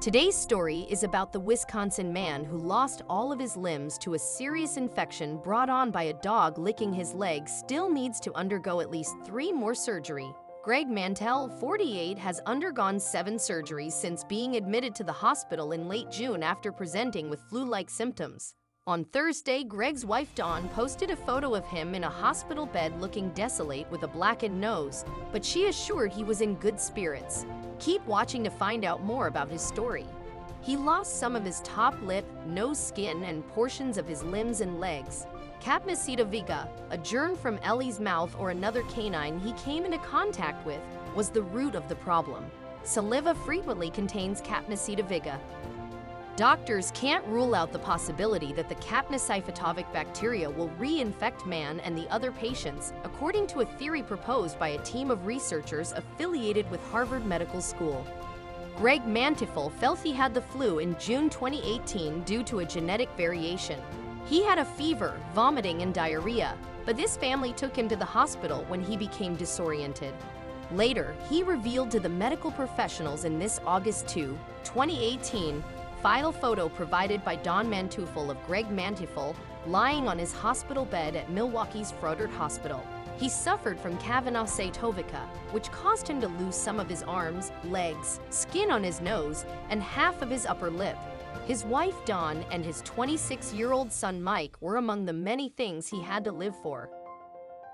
Today's story is about the Wisconsin man who lost all of his limbs to a serious infection brought on by a dog licking his leg still needs to undergo at least 3 more surgery. Greg Mantell, 48, has undergone 7 surgeries since being admitted to the hospital in late June after presenting with flu-like symptoms. On Thursday, Greg's wife Dawn posted a photo of him in a hospital bed looking desolate with a blackened nose, but she assured he was in good spirits. Keep watching to find out more about his story. He lost some of his top lip, nose skin, and portions of his limbs and legs. Capnocida viga, a germ from Ellie's mouth or another canine he came into contact with, was the root of the problem. Saliva frequently contains Capnocida viga. Doctors can't rule out the possibility that the capnocyphatovic bacteria will reinfect man and the other patients, according to a theory proposed by a team of researchers affiliated with Harvard Medical School. Greg Mantell felt he had the flu in June 2018 due to a genetic variation. He had a fever, vomiting, and diarrhea, but this family took him to the hospital when he became disoriented. Later, he revealed to the medical professionals in this August 2, 2018, file photo provided by Dawn Manteuffel of Greg Mantell lying on his hospital bed at Milwaukee's Froedtert Hospital. He suffered from capnocytovica, which caused him to lose some of his arms, legs, skin on his nose, and half of his upper lip. His wife Dawn and his 26-year-old son Mike were among the many things he had to live for.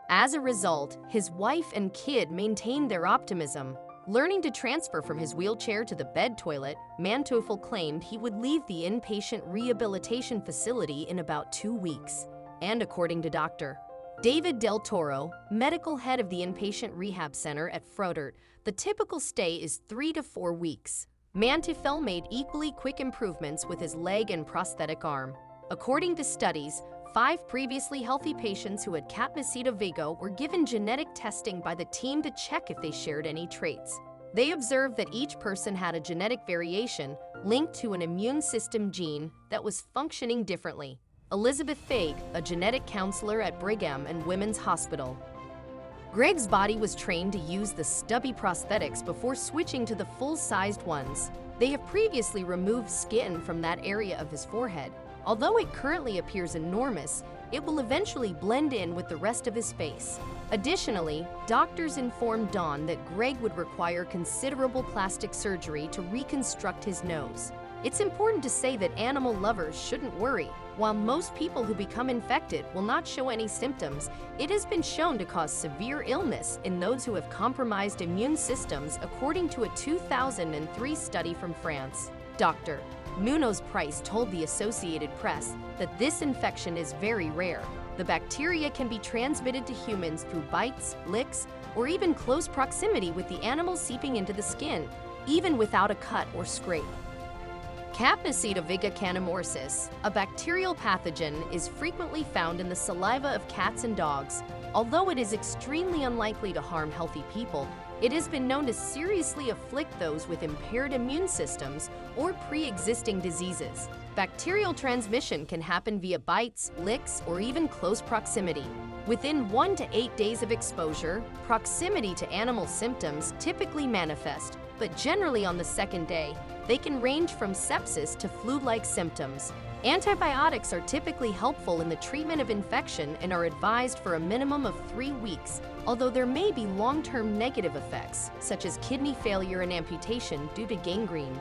As a result, his wife and kid maintained their optimism. Learning to transfer from his wheelchair to the bed toilet, Manteuffel claimed he would leave the inpatient rehabilitation facility in about 2 weeks. And according to Dr. David Del Toro, medical head of the inpatient rehab center at Froedtert, the typical stay is 3 to 4 weeks. Manteuffel made equally quick improvements with his leg and prosthetic arm. According to studies, 5 previously healthy patients who had Capnocida viga were given genetic testing by the team to check if they shared any traits. They observed that each person had a genetic variation linked to an immune system gene that was functioning differently. Elizabeth Faig, a genetic counselor at Brigham and Women's Hospital. Greg's body was trained to use the stubby prosthetics before switching to the full-sized ones. They have previously removed skin from that area of his forehead. Although it currently appears enormous, it will eventually blend in with the rest of his face. Additionally, doctors informed Dawn that Greg would require considerable plastic surgery to reconstruct his nose. It's important to say that animal lovers shouldn't worry. While most people who become infected will not show any symptoms, it has been shown to cause severe illness in those who have compromised immune systems, according to a 2003 study from France. Dr. Munoz Price told the Associated Press that this infection is very rare. The bacteria can be transmitted to humans through bites, licks, or even close proximity with the animal seeping into the skin, even without a cut or scrape. Capnocida viga canemorsis, a bacterial pathogen, is frequently found in the saliva of cats and dogs. Although it is extremely unlikely to harm healthy people, it has been known to seriously afflict those with impaired immune systems or pre-existing diseases. Bacterial transmission can happen via bites, licks, or even close proximity. Within 1 to 8 days of exposure, proximity to animal symptoms typically manifest, but generally on the 2nd day, they can range from sepsis to flu-like symptoms. Antibiotics are typically helpful in the treatment of infection and are advised for a minimum of 3 weeks, although there may be long-term negative effects, such as kidney failure and amputation due to gangrene.